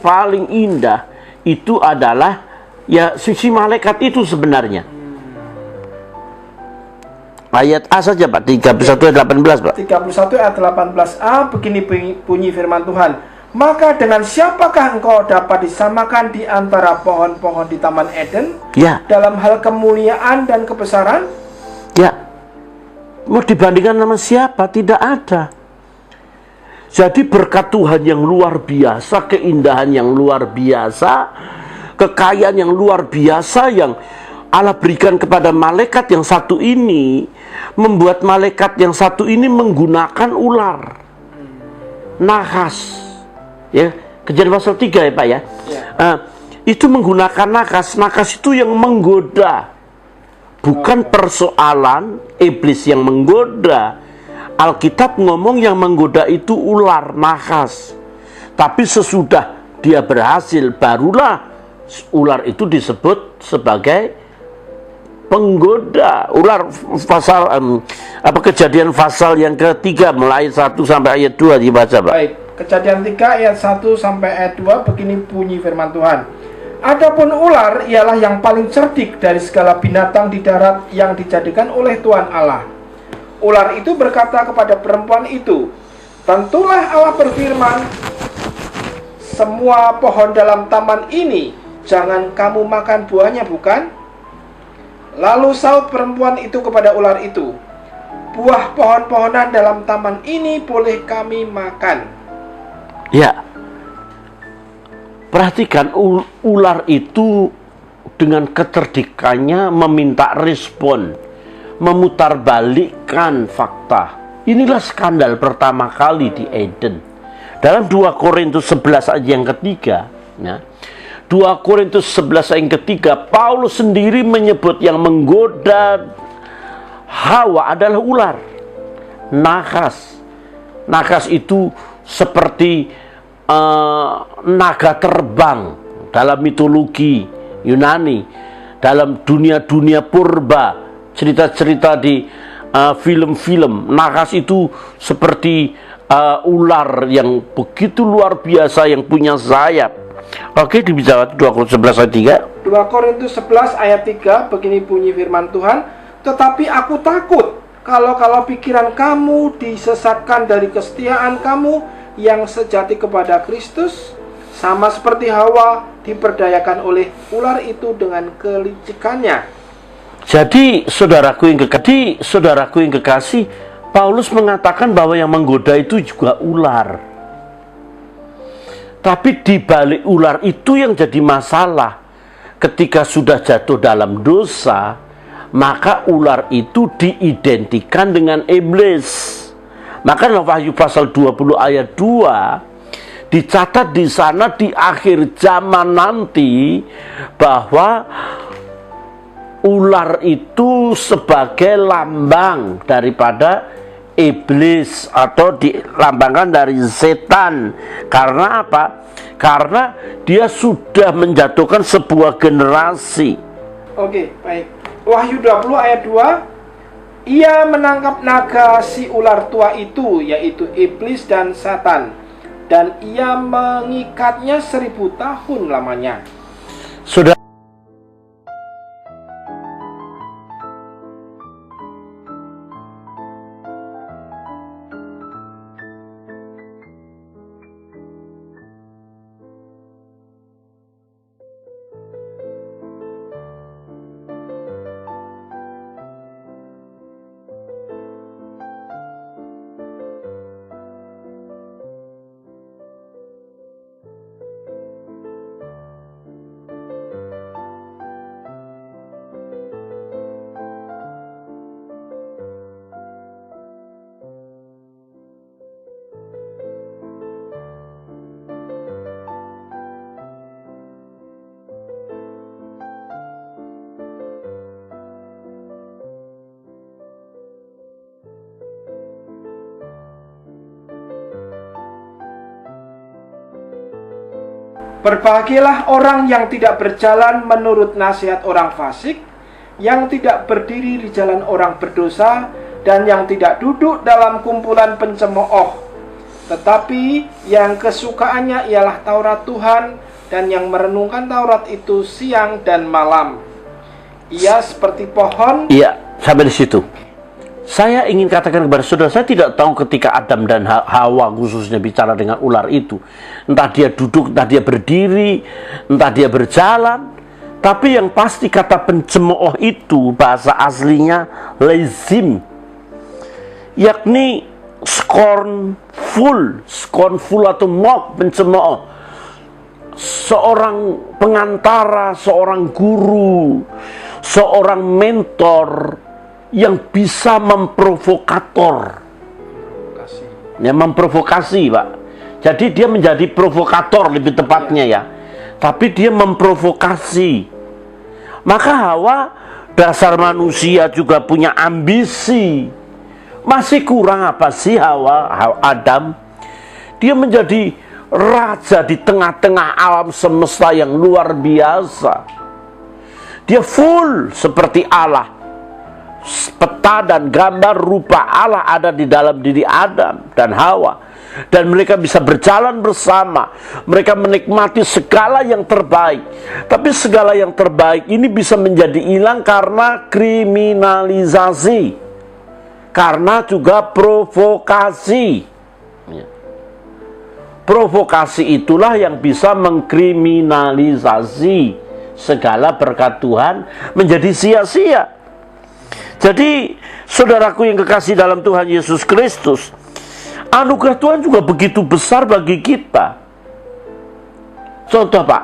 paling indah itu adalah ya sisi malaikat itu sebenarnya. ayat A saja Pak, 31 ayat 18 Pak. 31 ayat 18a, begini bunyi firman Tuhan. Maka dengan siapakah engkau dapat disamakan di antara pohon-pohon di Taman Eden? Ya. Dalam hal kemuliaan dan kebesaran? Ya. Mau dibandingkan sama siapa? Tidak ada. Jadi berkat Tuhan yang luar biasa, keindahan yang luar biasa, kekayaan yang luar biasa yang Allah berikan kepada malaikat yang satu ini, membuat malaikat yang satu ini menggunakan ular, nahas. Ya, Kejadian pasal 3 ya Pak ya. Itu menggunakan nakas. Nakas itu yang menggoda. Bukan persoalan iblis yang menggoda. Alkitab ngomong yang menggoda itu ular, nakas. Tapi sesudah dia berhasil, barulah ular itu disebut sebagai penggoda. Ular pasal Kejadian pasal yang ketiga mulai 1 sampai ayat 2 dibaca Pak. Baik. Kejadian 3 ayat 1 sampai ayat 2, begini bunyi firman Tuhan. Adapun ular ialah yang paling cerdik dari segala binatang di darat yang dijadikan oleh Tuhan Allah. Ular itu berkata kepada perempuan itu, tentulah Allah berfirman, semua pohon dalam taman ini jangan kamu makan buahnya, bukan? Lalu saut perempuan itu kepada ular itu, buah pohon-pohonan dalam taman ini boleh kami makan. Ya, perhatikan ular itu dengan kecerdikannya meminta respon, memutarbalikkan fakta. Inilah skandal pertama kali di Eden. Dalam 2 Korintus 11 ayat yang ketiga, ya, 2 Korintus 11 ayat yang ketiga, Paulus sendiri menyebut yang menggoda Hawa adalah ular, nakas. Nakas itu seperti naga terbang dalam mitologi Yunani, dalam dunia-dunia purba, cerita-cerita di film-film. Nakas itu seperti ular yang begitu luar biasa yang punya sayap. Oke, dibicara 2 Korintus 11 ayat 3. 2 Korintus 11 ayat 3, begini bunyi firman Tuhan, tetapi aku takut kalau pikiran kamu disesatkan dari kesetiaan kamu yang sejati kepada Kristus, sama seperti Hawa diperdayakan oleh ular itu dengan kelicikannya. Jadi saudaraku yang kekasih, Paulus mengatakan bahwa yang menggoda itu juga ular. Tapi di balik ular itu yang jadi masalah, ketika sudah jatuh dalam dosa, maka ular itu diidentikan dengan iblis. Maka dalam Wahyu pasal 20 ayat 2 dicatat di sana di akhir zaman nanti bahwa ular itu sebagai lambang daripada iblis atau dilambangkan dari setan. Karena apa? Karena dia sudah menjatuhkan sebuah generasi. Oke, baik. Wahyu 20 ayat 2, ia menangkap naga si ular tua itu, yaitu iblis dan setan, dan ia mengikatnya 1000 tahun lamanya. Sudah. Berbahagialah orang yang tidak berjalan menurut nasihat orang fasik, yang tidak berdiri di jalan orang berdosa, dan yang tidak duduk dalam kumpulan pencemooh, tetapi yang kesukaannya ialah Taurat Tuhan, dan yang merenungkan Taurat itu siang dan malam. Ia seperti pohon. Iya, sampai di situ. Saya ingin katakan kepada saudara, saya tidak tahu ketika Adam dan Hawa khususnya bicara dengan ular itu. Entah dia duduk, entah dia berdiri, entah dia berjalan. Tapi yang pasti kata pencemooh itu bahasa aslinya lazim. Yakni scornful atau mock, pencemooh. Seorang pengantara, seorang guru, seorang mentor yang bisa memprovokator. Ya, memprovokasi, Pak. Jadi dia menjadi provokator lebih tepatnya ya. Tapi dia memprovokasi. Maka Hawa, dasar manusia juga punya ambisi. Masih kurang apa sih Adam? Dia menjadi raja di tengah-tengah alam semesta yang luar biasa. Dia full seperti Allah. Peta dan gambar rupa Allah ada di dalam diri Adam dan Hawa, dan mereka bisa berjalan bersama. Mereka menikmati segala yang terbaik. Tapi segala yang terbaik ini bisa menjadi hilang karena kriminalisasi, karena juga provokasi. Provokasi itulah yang bisa mengkriminalisasi segala berkat Tuhan menjadi sia-sia. Jadi, saudaraku yang kekasih dalam Tuhan Yesus Kristus, anugerah Tuhan juga begitu besar bagi kita. Contoh, Pak,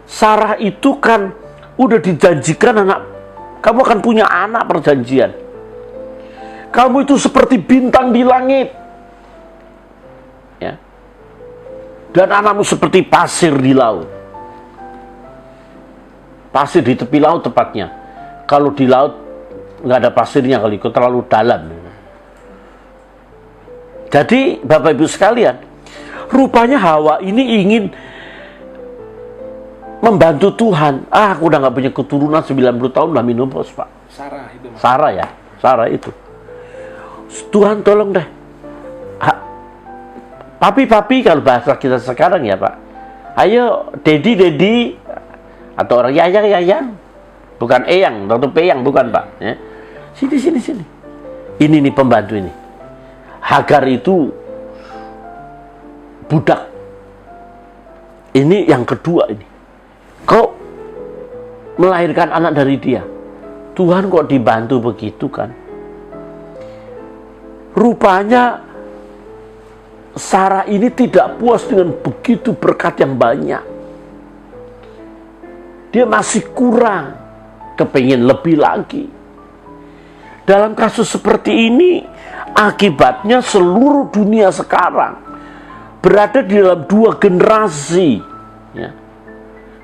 Sarah itu kan udah dijanjikan kamu akan punya anak perjanjian. Kamu itu seperti bintang di langit, ya. Dan anakmu seperti pasir di laut. Pasir di tepi laut tepatnya. Kalau di laut nggak ada pasirnya kali, itu terlalu dalam. Jadi Bapak Ibu sekalian, rupanya Hawa ini ingin membantu Tuhan. Aku udah nggak punya keturunan 90 tahun lah menopause, Pak. Sarah itu. Tuhan tolong deh. Papi kalau bahasa kita sekarang ya, Pak. Ayo, Dedi. Atau orang yayang, bukan eyang, atau peyang, bukan, Pak. Ya. Sini. Ini nih pembantu ini. Hagar itu budak. Ini yang kedua ini. Kau melahirkan anak dari dia. Tuhan kok dibantu begitu kan? Rupanya Sarah ini tidak puas dengan begitu berkat yang banyak. Dia masih kurang, kepingin lebih lagi. Dalam kasus seperti ini, akibatnya seluruh dunia sekarang berada di dalam dua generasi, ya.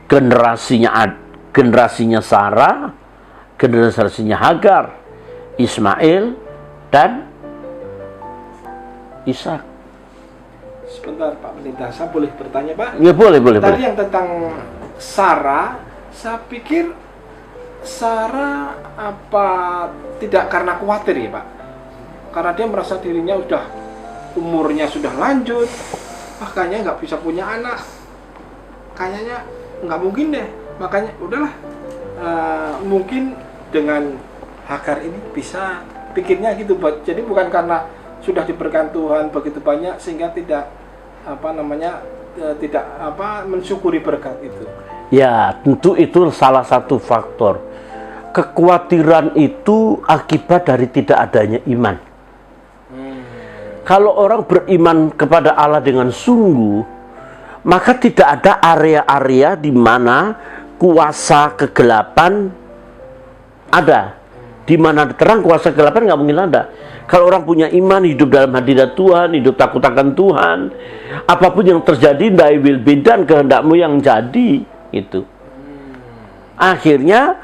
Generasinya Sarah, generasinya Hagar, Ismail dan Ishak. Sebentar Pak Pendeta, saya boleh bertanya Pak? Ya boleh. Tadi yang tentang Sarah, saya pikir Sarah apa tidak karena khawatir ya Pak? Karena dia merasa dirinya umurnya sudah lanjut, makanya nggak bisa punya anak. Kayaknya nggak mungkin deh, makanya udahlah. Mungkin dengan Hagar ini bisa pikirnya gitu, jadi bukan karena sudah diberikan Tuhan begitu banyak sehingga tidak mensyukuri berkat itu. Ya, tentu itu salah satu faktor. Kekhawatiran itu akibat dari tidak adanya iman. Kalau orang beriman kepada Allah dengan sungguh, maka tidak ada area-area di mana kuasa kegelapan ada. Di mana terang, kuasa kegelapan nggak mungkin ada. Kalau orang punya iman, hidup dalam hadirat Tuhan, hidup takut akan Tuhan, apapun yang terjadi, thy will be done, kehendakmu yang jadi. Itu akhirnya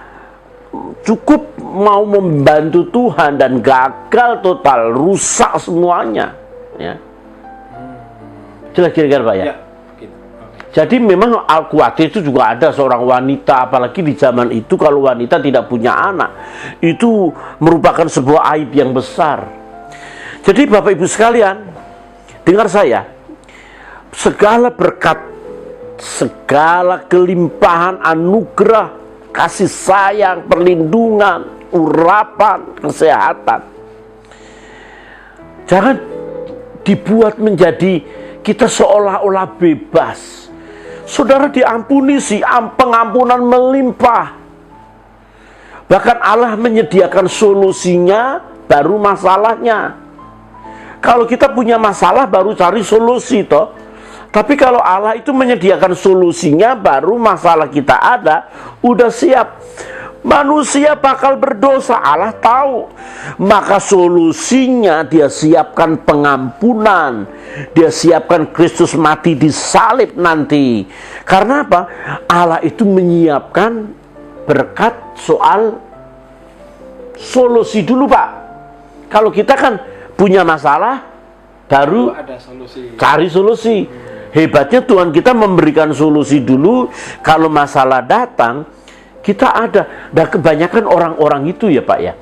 cukup mau membantu Tuhan dan gagal total, rusak semuanya, ya. Jelas kira-kira Pak ya? Gitu. Jadi memang khawatir itu juga ada seorang wanita, apalagi di zaman itu kalau wanita tidak punya anak, itu merupakan sebuah aib yang besar. Jadi Bapak Ibu sekalian, dengar saya, segala berkat, segala kelimpahan anugerah kasih sayang, perlindungan, urapan, kesehatan. Jangan dibuat menjadi kita seolah-olah bebas. Saudara diampuni sih, pengampunan melimpah. Bahkan Allah menyediakan solusinya, baru masalahnya. Kalau kita punya masalah baru cari solusi toh. Tapi kalau Allah itu menyediakan solusinya, baru masalah kita ada, udah siap. Manusia bakal berdosa, Allah tahu. Maka solusinya dia siapkan pengampunan. Dia siapkan Kristus mati di salib nanti. Karena apa? Allah itu menyiapkan berkat soal solusi dulu, Pak. Kalau kita kan punya masalah, baru ada solusi. Cari solusi. Hebatnya Tuhan kita memberikan solusi dulu. Kalau masalah datang, kita ada. Dan kebanyakan orang-orang itu ya Pak ya,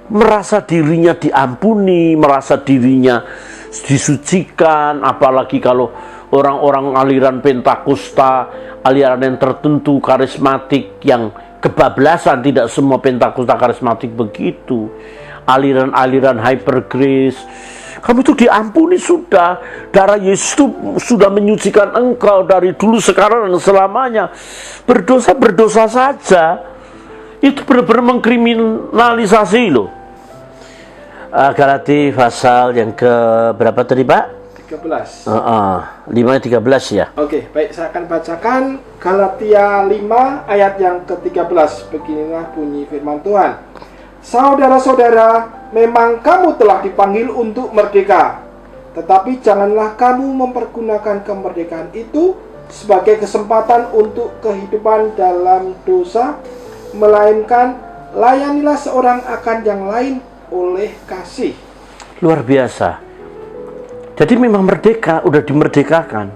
merasa dirinya diampuni, merasa dirinya disucikan. Apalagi kalau orang-orang aliran Pentakosta, aliran yang tertentu, karismatik, yang kebablasan. Tidak semua Pentakosta karismatik begitu. Aliran-aliran hyper grace, kamu itu diampuni sudah. Darah Yesus itu sudah menyucikan engkau dari dulu, sekarang, dan selamanya. Berdosa saja. Itu benar-benar mengkriminalisasi loh. Galati pasal yang ke berapa tadi Pak? 13. 5:13 ya. Oke, baik, saya akan bacakan Galatia 5 ayat yang ke-13. Beginilah bunyi firman Tuhan. Saudara-saudara, memang kamu telah dipanggil untuk merdeka, tetapi janganlah kamu mempergunakan kemerdekaan itu sebagai kesempatan untuk kehidupan dalam dosa, melainkan layanilah seorang akan yang lain oleh kasih. Luar biasa. Jadi memang merdeka, udah dimerdekakan.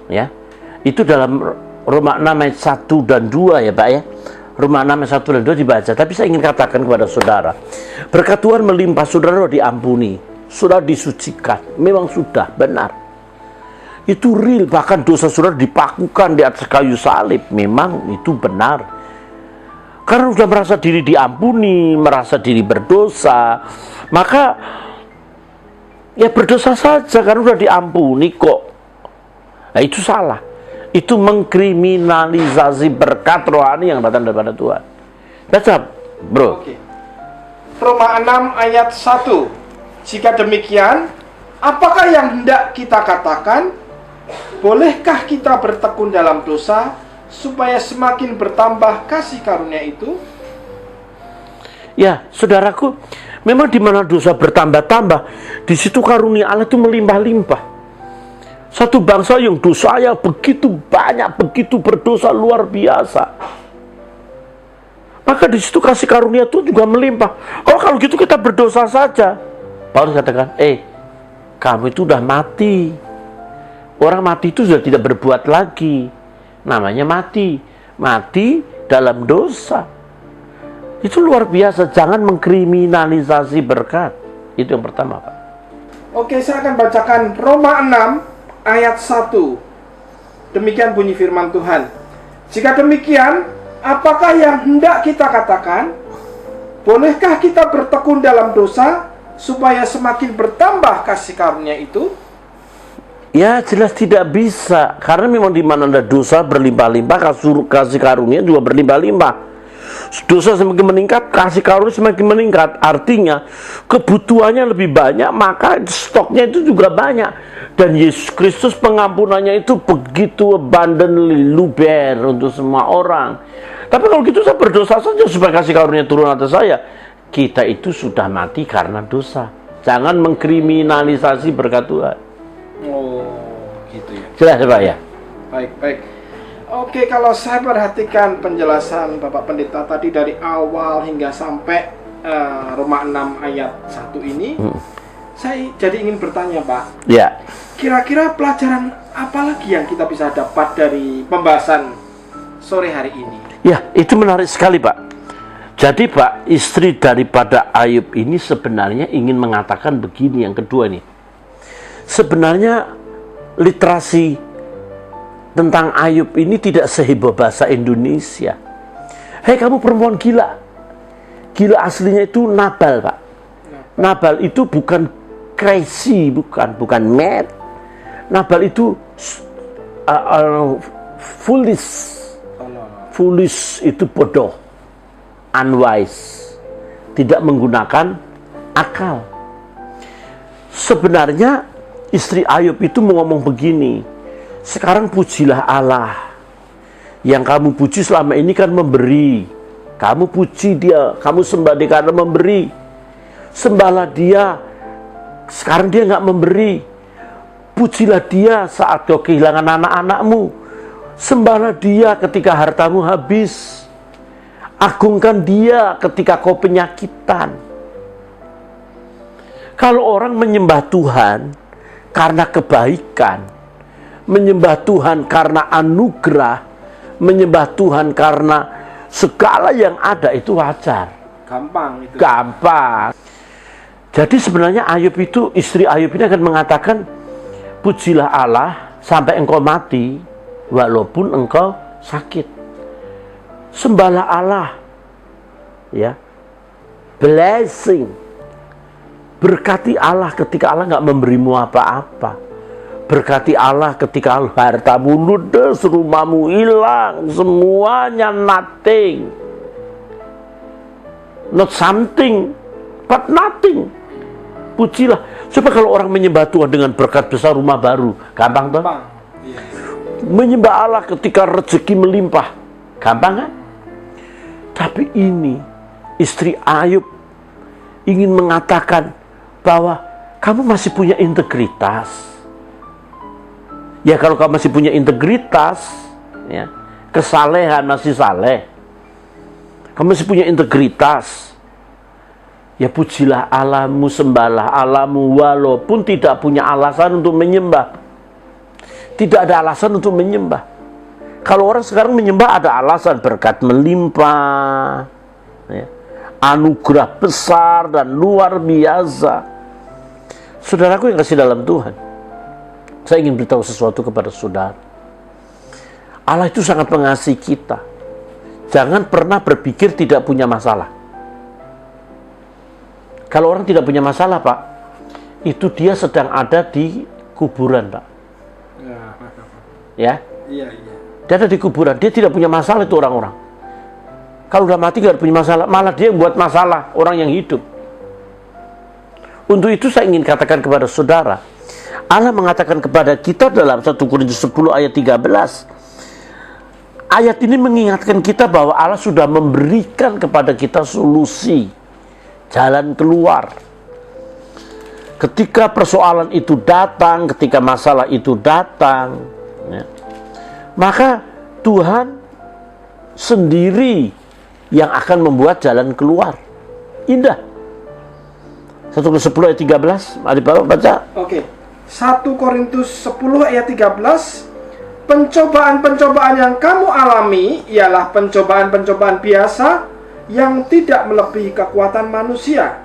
Ya. Itu dalam Roma 6 ayat 1 dan 2 ya Pak ya. Roma 6 ayat 1 dan 2 dibaca. Tapi saya ingin katakan kepada saudara, berkat Tuhan melimpah, saudara diampuni, sudah disucikan. Memang sudah benar. Itu real, bahkan dosa saudara dipakukan di atas kayu salib. Memang itu benar. Karena sudah merasa diri diampuni, merasa diri berdosa, maka ya berdosa saja karena sudah diampuni kok. Nah itu salah. Itu mengkriminalisasi berkat rohani yang datang daripada Tuhan. Baca, bro. Oke. Roma 6 ayat 1. Jika demikian, apakah yang hendak kita katakan? Bolehkah kita bertekun dalam dosa supaya semakin bertambah kasih karunia itu? Ya, saudaraku, memang di mana dosa bertambah-tambah, di situ karunia Allah itu melimpah-limpah. Satu bangsa yang dosanya begitu banyak, begitu berdosa luar biasa, maka di situ kasih karunia itu juga melimpah. Oh, kalau gitu kita berdosa saja. Paulus katakan, kamu itu udah mati. Orang mati itu sudah tidak berbuat lagi. Namanya mati. Mati dalam dosa. Itu luar biasa. Jangan mengkriminalisasi berkat. Itu yang pertama, Pak. Oke, saya akan bacakan Roma 6 ayat 1. Demikian bunyi firman Tuhan. Jika demikian, apakah yang hendak kita katakan? Bolehkah kita bertekun dalam dosa supaya semakin bertambah kasih karunia itu? Ya, jelas tidak bisa. Karena memang di mana ada dosa berlimpah-limpah, kasih karunia juga berlimpah-limpah. Dosa semakin meningkat, kasih karunia semakin meningkat. Artinya kebutuhannya lebih banyak, maka stoknya itu juga banyak. Dan Yesus Kristus pengampunannya itu begitu abundantly, luber untuk semua orang. Tapi kalau gitu saya berdosa saja supaya kasih karunia turun atas saya. Kita itu sudah mati karena dosa. Jangan mengkriminalisasi berkat Tuhan. Oh, gitu ya. Jelas Pak ya? Baik. Oke, kalau saya perhatikan penjelasan Bapak Pendeta tadi dari awal hingga sampai Roma 6 ayat 1 ini, saya jadi ingin bertanya Pak. Ya. Kira-kira pelajaran apa lagi yang kita bisa dapat dari pembahasan sore hari ini? Ya, itu menarik sekali Pak. Jadi Pak, istri daripada Ayub ini sebenarnya ingin mengatakan begini, yang kedua nih. Sebenarnya literasi tentang Ayub ini tidak seheboh bahasa Indonesia. Hei kamu perempuan gila. Gila aslinya itu Nabal, Pak. Nabal itu bukan crazy, bukan mad. Nabal itu foolish. Foolish itu bodoh, unwise, tidak menggunakan akal. Sebenarnya istri Ayub itu mau ngomong begini, sekarang pujilah Allah. Yang kamu puji selama ini kan memberi. Kamu puji dia, kamu sembah dia karena memberi. Sembahlah dia, sekarang dia nggak memberi. Pujilah dia saat kau kehilangan anak-anakmu. Sembahlah dia ketika hartamu habis. Agungkan dia ketika kau penyakitan. Kalau orang menyembah Tuhan karena kebaikan, menyembah Tuhan karena anugerah, menyembah Tuhan karena segala yang ada, itu wajar. Gampang itu. Gampang. Jadi sebenarnya Ayub itu, istri Ayub ini akan mengatakan, pujilah Allah sampai engkau mati, walaupun engkau sakit. Sembahlah Allah, ya, blessing, berkati Allah ketika Allah nggak memberimu apa-apa, berkati Allah ketika hartamu ludes, rumahmu hilang, semuanya nothing, not something, but nothing. Pujilah. Coba kalau orang menyembah Tuhan dengan berkat besar, rumah baru, gampang toh? Iya. Menyembah Allah ketika rezeki melimpah, gampang kan? Tapi ini istri Ayub ingin mengatakan bahwa kamu masih punya integritas. Ya kalau kamu masih punya integritas, ya, kesalehan masih saleh, kamu masih punya integritas, ya pujilah Allahmu, sembahlah Allahmu, walaupun tidak punya alasan untuk menyembah. Tidak ada alasan untuk menyembah. Kalau orang sekarang menyembah ada alasan, berkat melimpah, ya, anugerah besar dan luar biasa. Saudaraku yang kasih dalam Tuhan, saya ingin beritahu sesuatu kepada saudara. Allah itu sangat mengasihi kita. Jangan pernah berpikir tidak punya masalah. Kalau orang tidak punya masalah, Pak, itu dia sedang ada di kuburan, Pak. Ya? Iya. Dia ada di kuburan, dia tidak punya masalah itu orang-orang. Kalau udah mati gak punya masalah, malah dia yang buat masalah orang yang hidup. Untuk itu saya ingin katakan kepada saudara, Allah mengatakan kepada kita dalam 1 Korintus 10 ayat 13. Ayat ini mengingatkan kita bahwa Allah sudah memberikan kepada kita solusi, jalan keluar. Ketika persoalan itu datang, ketika masalah itu datang, ya, maka Tuhan sendiri yang akan membuat jalan keluar. Indah. 1 Korintus 10 ayat 13, mari Bapak baca. Oke. 1 Korintus 10 ayat 13. Pencobaan-pencobaan yang kamu alami ialah pencobaan-pencobaan biasa yang tidak melebihi kekuatan manusia.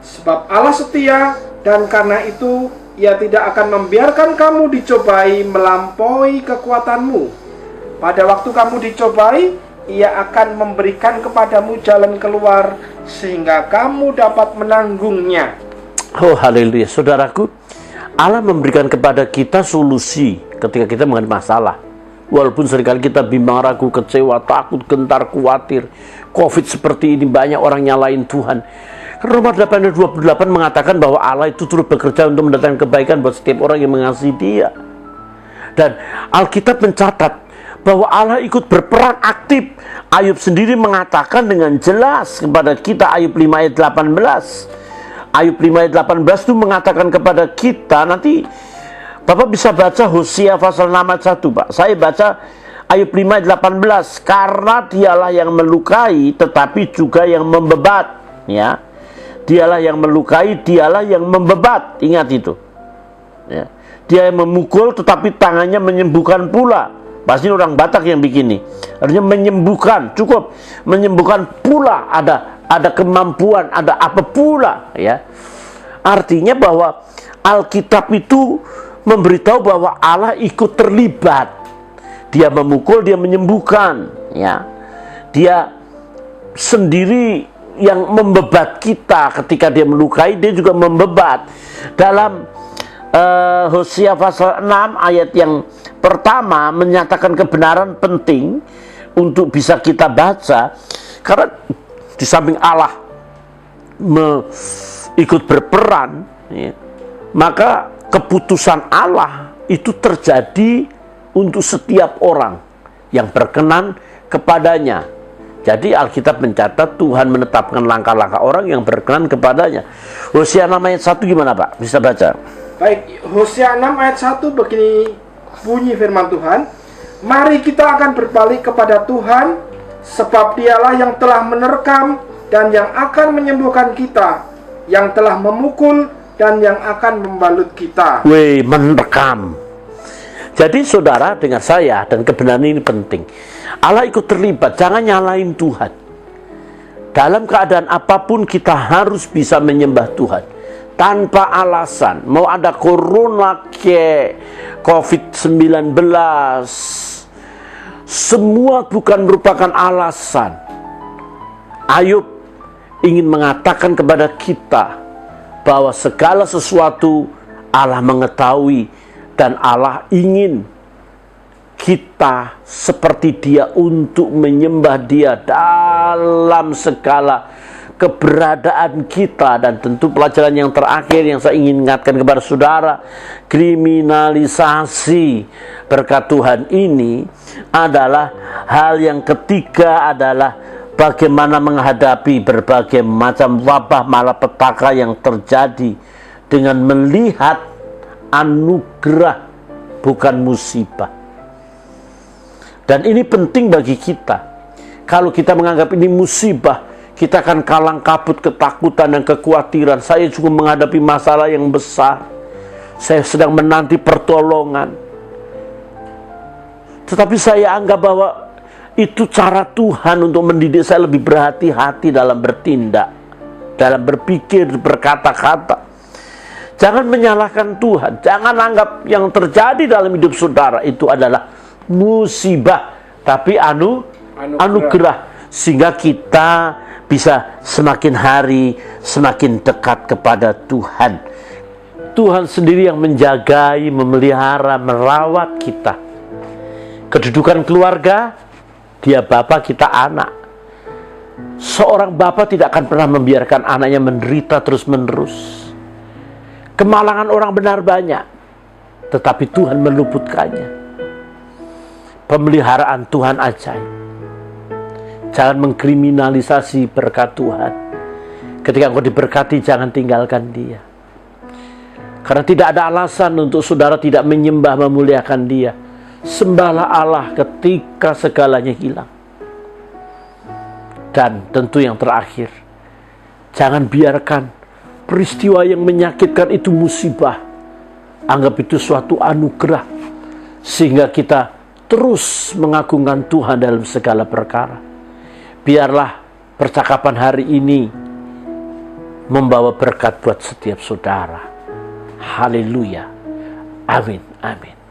Sebab Allah setia, dan karena itu Ia tidak akan membiarkan kamu dicobai melampaui kekuatanmu. Pada waktu kamu dicobai, Ia akan memberikan kepadamu jalan keluar sehingga kamu dapat menanggungnya. Oh haleluya, saudaraku, Allah memberikan kepada kita solusi ketika kita menghadapi masalah. Walaupun seringkali kita bimbang, ragu, kecewa, takut, gentar, khawatir. Covid seperti ini, banyak orang nyalain Tuhan. Roma 8:28 mengatakan bahwa Allah itu turut bekerja untuk mendatangkan kebaikan buat setiap orang yang mengasihi Dia. Dan Alkitab mencatat bahwa Allah ikut berperan aktif. Ayub sendiri mengatakan dengan jelas kepada kita, Ayub 5 ayat 18. Ayub 5 ayat 18 itu mengatakan kepada kita, nanti Bapak bisa baca Hosea pasal 6 ayat 1, Pak. Saya baca Ayub 5 ayat 18. Karena dialah yang melukai tetapi juga yang membebat, ya. Dialah yang melukai, dialah yang membebat. Ingat itu, ya. Dia yang memukul tetapi tangannya menyembuhkan pula. Pasti orang Batak yang bikin ini. Artinya menyembuhkan, cukup menyembuhkan pula, ada kemampuan, ada apa pula, ya. Artinya bahwa Alkitab itu memberitahu bahwa Allah ikut terlibat. Dia memukul, dia menyembuhkan, ya. Dia sendiri yang membebat kita. Ketika dia melukai, dia juga membebat. Dalam Hosea pasal 6 ayat yang pertama menyatakan kebenaran penting untuk bisa kita baca, karena di samping Allah ikut berperan, ya, maka keputusan Allah itu terjadi untuk setiap orang yang berkenan kepadanya. Jadi Alkitab mencatat Tuhan menetapkan langkah-langkah orang yang berkenan kepadanya. Hosea 6 ayat 1 gimana Pak? Bisa baca? Baik, Hosea 6 ayat 1 begini bunyi firman Tuhan. Mari kita akan berbalik kepada Tuhan, sebab dialah yang telah menerkam dan yang akan menyembuhkan kita, yang telah memukul dan yang akan membalut kita. Menerkam. Jadi saudara, dengar saya, dan kebenaran ini penting. Allah ikut terlibat, jangan nyalain Tuhan. Dalam keadaan apapun kita harus bisa menyembah Tuhan tanpa alasan. Mau ada corona ke COVID-19, semua bukan merupakan alasan. Ayub ingin mengatakan kepada kita bahwa segala sesuatu Allah mengetahui, dan Allah ingin kita seperti Dia untuk menyembah Dia dalam segala keberadaan kita. Dan tentu pelajaran yang terakhir yang saya ingin ingatkan kepada saudara, kriminalisasi berkat Tuhan ini adalah hal yang ketiga, adalah bagaimana menghadapi berbagai macam wabah malapetaka yang terjadi dengan melihat anugerah, bukan musibah. Dan ini penting bagi kita. Kalau kita menganggap ini musibah, kita akan kalang kabut ketakutan dan kekhawatiran. Saya juga menghadapi masalah yang besar, saya sedang menanti pertolongan. Tetapi saya anggap bahwa itu cara Tuhan untuk mendidik saya lebih berhati-hati dalam bertindak, dalam berpikir, berkata-kata. Jangan menyalahkan Tuhan. Jangan anggap yang terjadi dalam hidup saudara itu adalah musibah, tapi anugerah. Sehingga kita bisa semakin hari semakin dekat kepada Tuhan. Tuhan sendiri yang menjagai, memelihara, merawat kita. Kedudukan keluarga, Dia Bapa, kita anak. Seorang bapa tidak akan pernah membiarkan anaknya menderita terus-menerus. Kemalangan orang benar banyak, tetapi Tuhan meluputkannya. Pemeliharaan Tuhan ajaib. Jangan mengkriminalisasi berkat Tuhan. Ketika engkau diberkati, jangan tinggalkan Dia. Karena tidak ada alasan untuk saudara tidak menyembah, memuliakan Dia. Sembahlah Allah ketika segalanya hilang. Dan tentu yang terakhir, jangan biarkan peristiwa yang menyakitkan itu musibah. Anggap itu suatu anugerah, sehingga kita terus mengagungkan Tuhan dalam segala perkara. Biarlah percakapan hari ini membawa berkat buat setiap saudara. Haleluya. Amin. Amin.